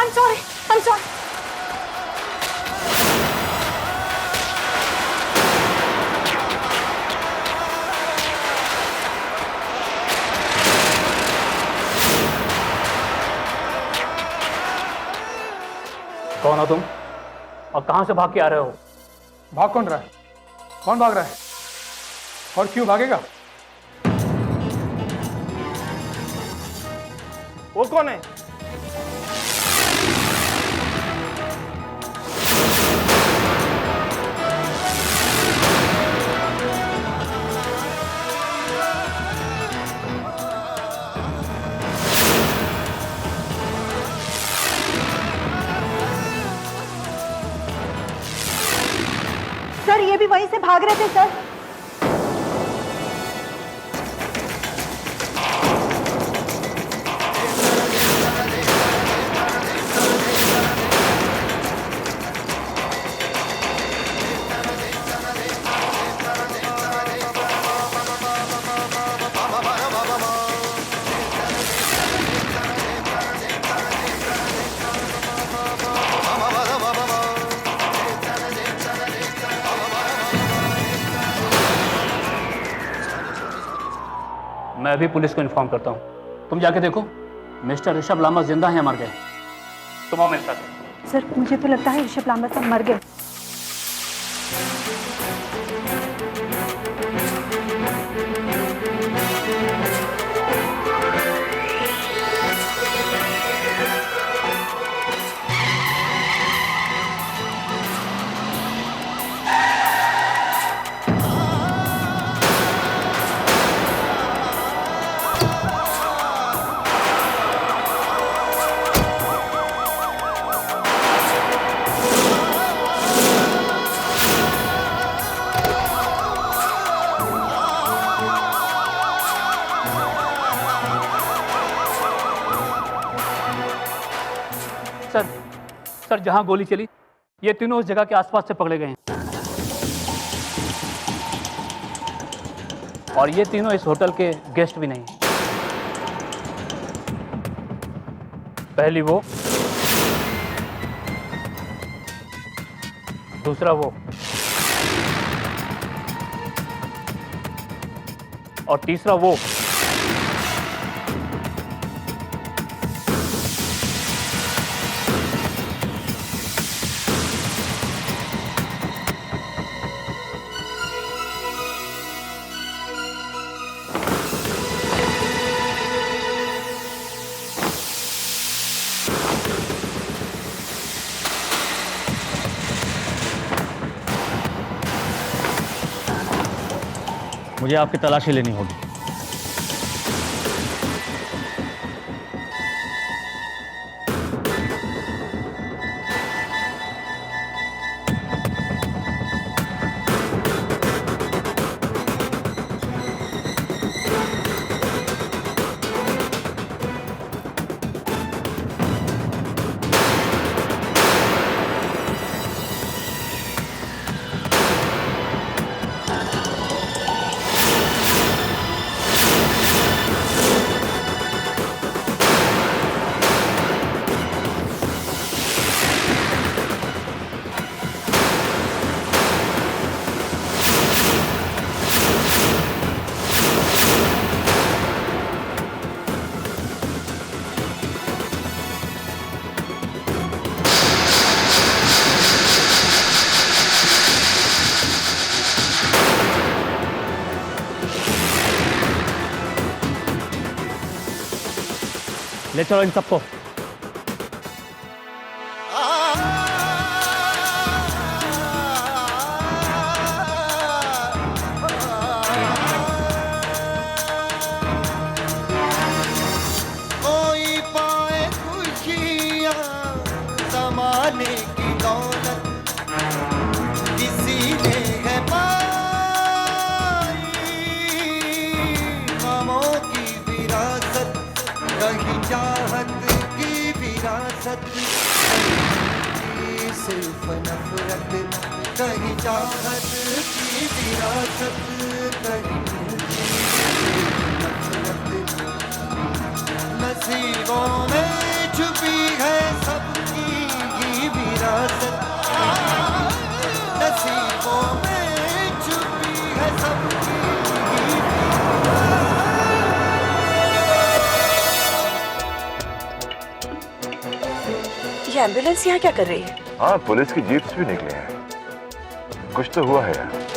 I'm sorry. I'm sorry. कौन हो तुम और कहां से भाग के आ रहे हो? भाग कौन रहा है? कौन भाग रहा है और क्यों भागेगा? वो कौन है? सर ये भी वहीं से भाग रहे थे सर। मैं अभी पुलिस को इन्फॉर्म करता हूँ। तुम जाके देखो मिस्टर ऋषभ लांबा जिंदा हैं या मर गए। तुम आओ मेरे साथ। सर मुझे तो लगता है ऋषभ लांबा साहब मर गए। सर जहां गोली चली ये तीनों उस जगह के आसपास से पकड़े गए हैं और ये तीनों इस होटल के गेस्ट भी नहीं। पहली वो, दूसरा वो और तीसरा वो। मुझे आपकी तलाशी लेनी होगी। ले चलो इन सबको। कोई पाए खुशियाँ ज़माने की दौलत किसी ने है पाई, गमों की विरासत रही चाहत की विरासत, कहीं सिर्फ नफरत, कहीं चाहत की विरासत, कहीं नफरत, नसीबों में छुपी है सब ये एम्बुलेंस यहाँ क्या कर रही है? हाँ, पुलिस की जीप्स भी निकले हैं। कुछ तो हुआ है यार।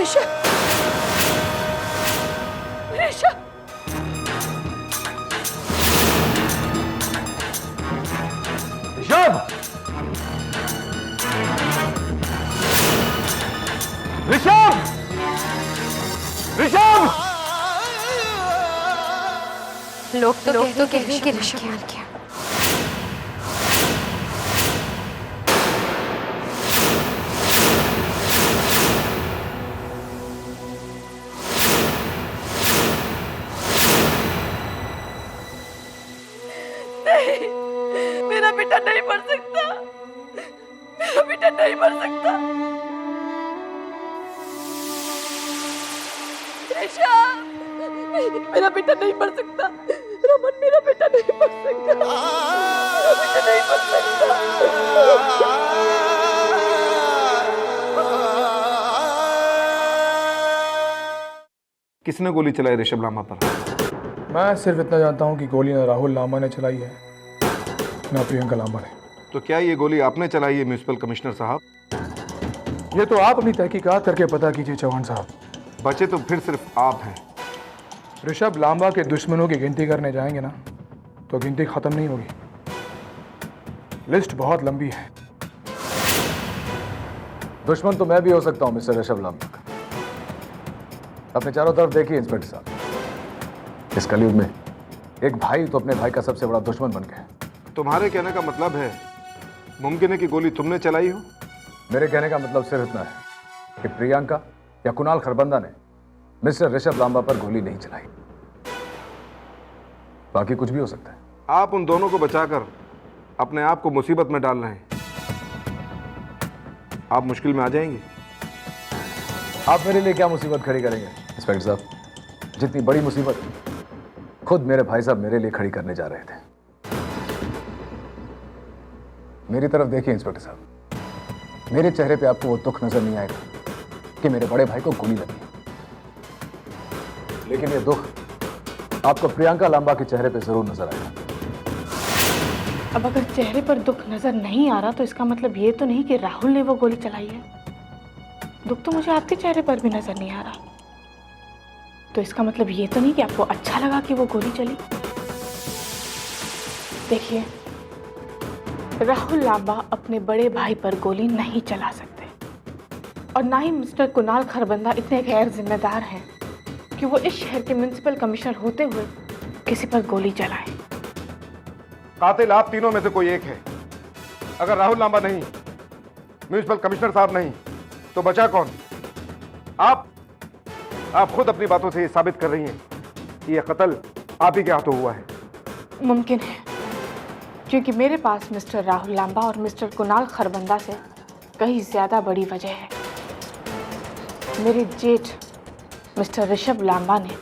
ऋषभ, ऋषभ, ऋषभ! ऋषभ! ऋषभ! लोग तो कहते हैं कि ऋषभ मर गया। मेरा बेटा नहीं मर सकता, मेरा बेटा नहीं मर सकता। ऋषभ, मेरा बेटा नहीं मर सकता। रमन, मेरा बेटा नहीं मर सकता, मेरा बेटा नहीं मर सकता। किसने गोली चलाई ऋषभ लामा पर? मैं सिर्फ इतना जानता हूँ कि गोली ना राहुल लामा ने चलाई है, ना प्रियंका लामा ने। तो क्या ये गोली आपने चलाई है म्युनिसिपल कमिश्नर साहब? ये तो आप अपनी तहकीकात करके पता कीजिए चौहान साहब। बचे तो फिर सिर्फ आप हैं। ऋषभ लांबा के दुश्मनों की गिनती करने जाएंगे ना तो गिनती खत्म नहीं होगी। लिस्ट बहुत लंबी है। दुश्मन तो मैं भी हो सकता हूं मिस्टर ऋषभ लांबा का। अपने चारों तरफ देखिए इंस्पेक्टर साहब, इस कलयुग में एक भाई तो अपने भाई का सबसे बड़ा दुश्मन बन गया। तुम्हारे कहने का मतलब है मुमकिन है कि गोली तुमने चलाई हो? मेरे कहने का मतलब सिर्फ इतना है कि प्रियंका या कुणाल खरबंदा ने मिस्टर ऋषभ लांबा पर गोली नहीं चलाई। बाकी कुछ भी हो सकता है। आप उन दोनों को बचाकर अपने आप को मुसीबत में डाल रहे हैं। आप मुश्किल में आ जाएंगे। आप मेरे लिए क्या मुसीबत खड़ी करेंगे इंस्पेक्टर साहब? जितनी बड़ी मुसीबत खुद मेरे भाई साहब मेरे लिए खड़ी करने जा रहे थे। मेरी तरफ देखिए इंस्पेक्टर साहब, मेरे चेहरे पे आपको वो दुख नजर नहीं आएगा कि मेरे बड़े भाई को गोली लगी, लेकिन ये दुख आपको प्रियंका लांबा के चेहरे पे जरूर नजर आएगा। अब अगर चेहरे पर दुख नजर नहीं आ रहा तो इसका मतलब ये तो नहीं कि राहुल ने वो गोली चलाई है। दुख तो मुझे आपके चेहरे पर भी नजर नहीं आ रहा, तो इसका मतलब ये तो नहीं कि आपको अच्छा लगा कि वो गोली चली। देखिए, राहुल लांबा अपने बड़े भाई पर गोली नहीं चला सकते, और ना ही मिस्टर कुणाल खरबंदा इतने गैर जिम्मेदार हैं कि वो इस शहर के म्युनिसिपल कमिश्नर होते हुए किसी पर गोली चलाएं। कातिल आप तीनों में से कोई एक है। अगर राहुल लांबा नहीं, म्युनिसिपल कमिश्नर साहब नहीं, तो बचा कौन? आप खुद अपनी बातों से ये साबित कर रही हैं कि यह कत्ल आप ही के हाथों हुआ है। मुमकिन है, क्योंकि मेरे पास मिस्टर राहुल लांबा और मिस्टर कुणाल खरबंदा से कहीं ज्यादा बड़ी वजह है। मेरे जेठ मिस्टर ऋषभ लांबा ने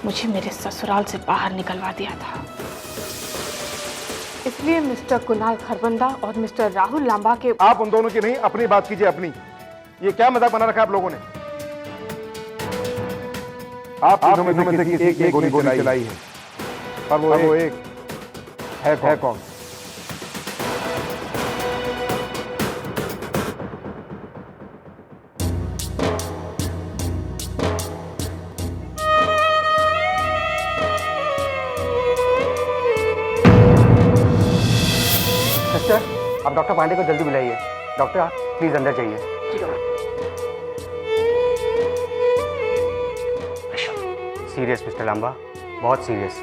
मुझे मेरे ससुराल से बाहर निकलवा दिया था, इसलिए मिस्टर कुणाल खरबंदा और मिस्टर राहुल लांबा के। आप उन दोनों की नहीं, अपनी बात कीजिए अपनी। ये क्या मजाक बना रखा है आप लोगों ने? आप तीनों में से किसी एक ने गोली चलाई है, पर वो एक है कौन? सिस्टर, आप डॉक्टर पांडे को जल्दी बुलाइए। डॉक्टर, आप प्लीज अंदर जाइए। सीरियस मिस्टर लांबा, बहुत सीरियस।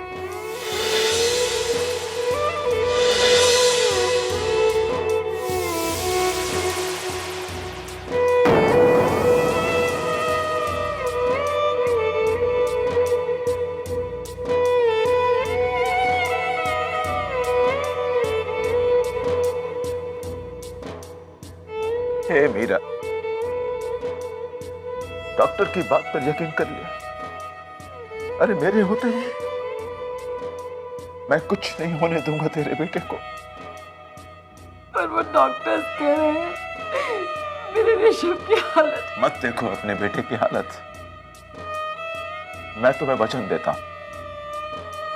हे मीरा, डॉक्टर की बात पर यकीन कर लिया। अरे मेरे होते हुए मैं कुछ नहीं होने दूंगा तेरे बेटे को। पर वो डॉक्टर्स कह रहे हैं मेरे ऋषभ की हालत। मत देखो अपने बेटे की हालत। मैं तुम्हें वचन देता हूं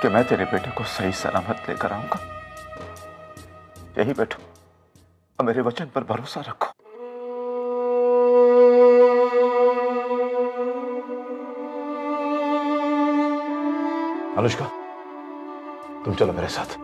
कि मैं तेरे बेटे को सही सलामत लेकर आऊंगा। यही बैठो और मेरे वचन पर भरोसा रखो। अनुष्का, तुम चलो मेरे साथ।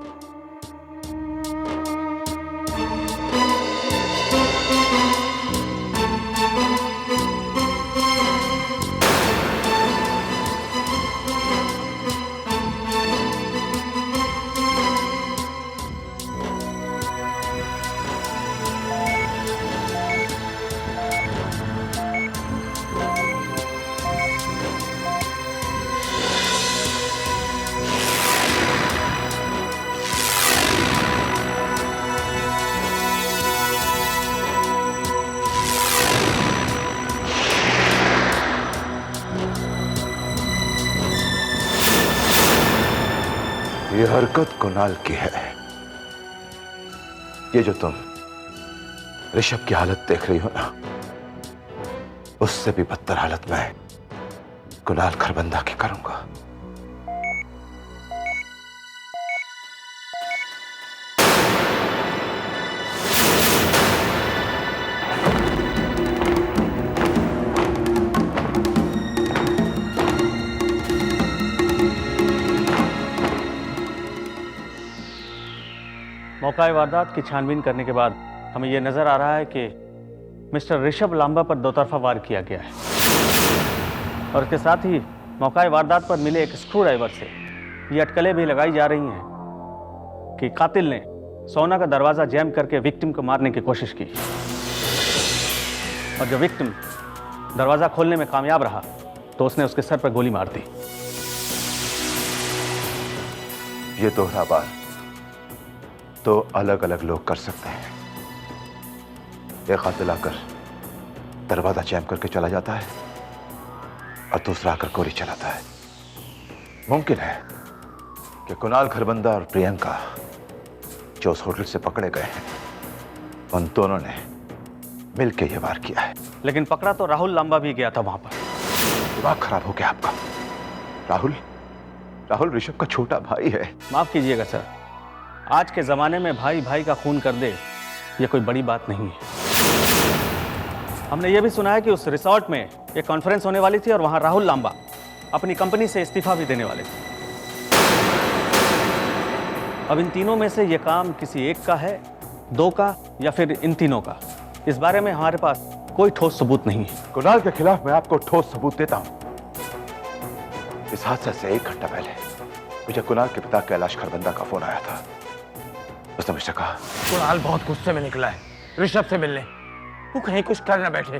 ये हरकत कुणाल की है। ये जो तुम ऋषभ की हालत देख रही हो ना, उससे भी बदतर हालत मैं कुणाल खरबंदा की करूंगा। मौका वारदात की छानबीन करने के बाद हमें यह नजर आ रहा है कि मिस्टर ऋषभ लांबा पर दो तरफा वार किया गया है, और इसके साथ ही मौका वारदात पर मिले एक स्क्रू ड्राइवर से ये अटकलें भी लगाई जा रही हैं कि कातिल ने सोना का दरवाजा जैम करके विक्टिम को मारने की कोशिश की, और जब विक्टिम दरवाजा खोलने में कामयाब रहा तो उसने उसके सर पर गोली मार दी। ये दोहरा वार तो अलग अलग लोग कर सकते हैं। एक कातिल आकर दरवाजा जैम करके चला जाता है और दूसरा आकर गोली चलाता है। मुमकिन है कि कुणाल खरबंदा और प्रियंका जो उस होटल से पकड़े गए हैं, उन दोनों ने मिलकर यह वार किया है। लेकिन पकड़ा तो राहुल लांबा भी गया था वहां पर। दिमाग खराब हो गया आपका। राहुल ऋषभ का छोटा भाई है। माफ कीजिएगा सर, आज के जमाने में भाई भाई का खून कर दे ये कोई बड़ी बात नहीं है। हमने ये भी सुना है कि उस रिसोर्ट में एक कॉन्फ्रेंस होने वाली थी और वहां राहुल लांबा अपनी कंपनी से इस्तीफा भी देने वाले थे। अब इन तीनों में से ये काम किसी एक का है, दो का, या फिर इन तीनों का, इस बारे में हमारे पास कोई ठोस सबूत नहीं है। कुणाल के खिलाफ मैं आपको ठोस सबूत देता हूं। इस हादसे से 1 घंटा पहले मुझे कुणाल के पिता कैलाश खरबंदा का फोन आया था। उसने मुझसे कहा कुणाल बहुत गुस्से में निकला है ऋषभ से मिलने, वो कहीं कुछ कर न बैठे।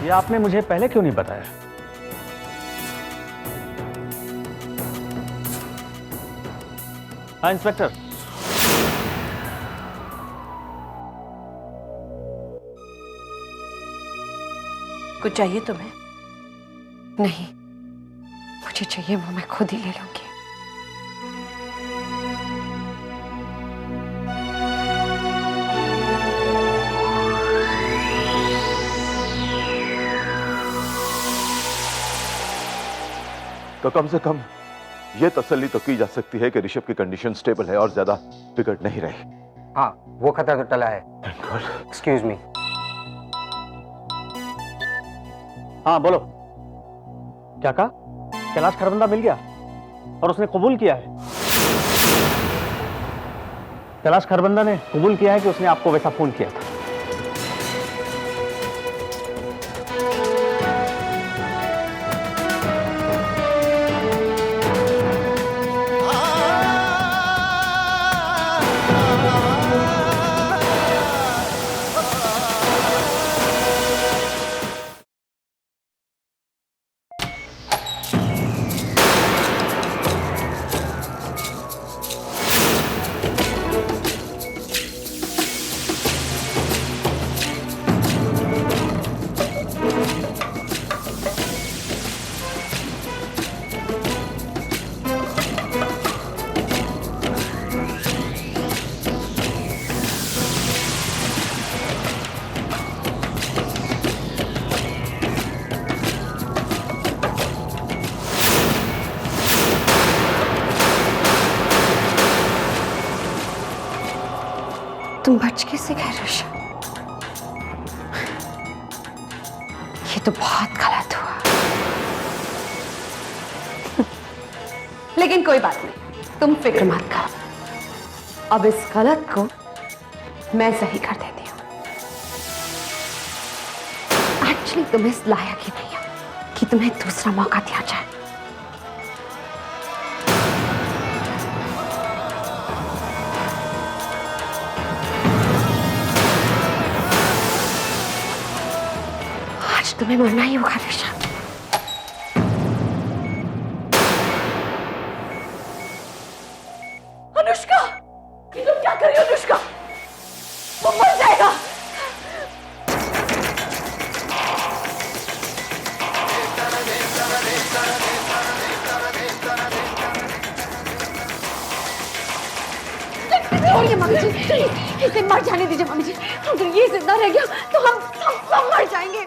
ये आपने मुझे पहले क्यों नहीं बताया? हाँ इंस्पेक्टर। कुछ चाहिए तुम्हें? नहीं, मुझे चाहिए वो मैं खुद ही ले लूंगी। तो कम से कम यह तसल्ली तो की जा सकती है कि ऋषभ की कंडीशन स्टेबल है और ज्यादा बिगड़ नहीं रही। हाँ, वो खतरा तो टला है। Excuse me. हाँ बोलो, क्या कहा? कैलाश खरबंदा मिल गया और उसने कबूल किया है। कैलाश खरबंदा ने कबूल किया है कि उसने आपको वैसा फोन किया था। तुम बच कैसे गए ऋषभ? ये तो बहुत गलत हुआ। लेकिन कोई बात नहीं, तुम फिक्र मत करो। अब इस गलत को मैं सही कर देती हूँ। एक्चुअली तुम इस लायक ही नहीं हो कि तुम्हें दूसरा मौका दिया जाए। आज तुम्हें मरना ही होगा ऋषभ। अनुष्का, ये तुम क्या कर रही हो अनुष्का? वो मर जाएगा। छोड़िए मम्मी जी, इसे मर जाने दीजिए मम्मी जी। अगर ये जिंदा रह गया तो हम सब मर जाएंगे।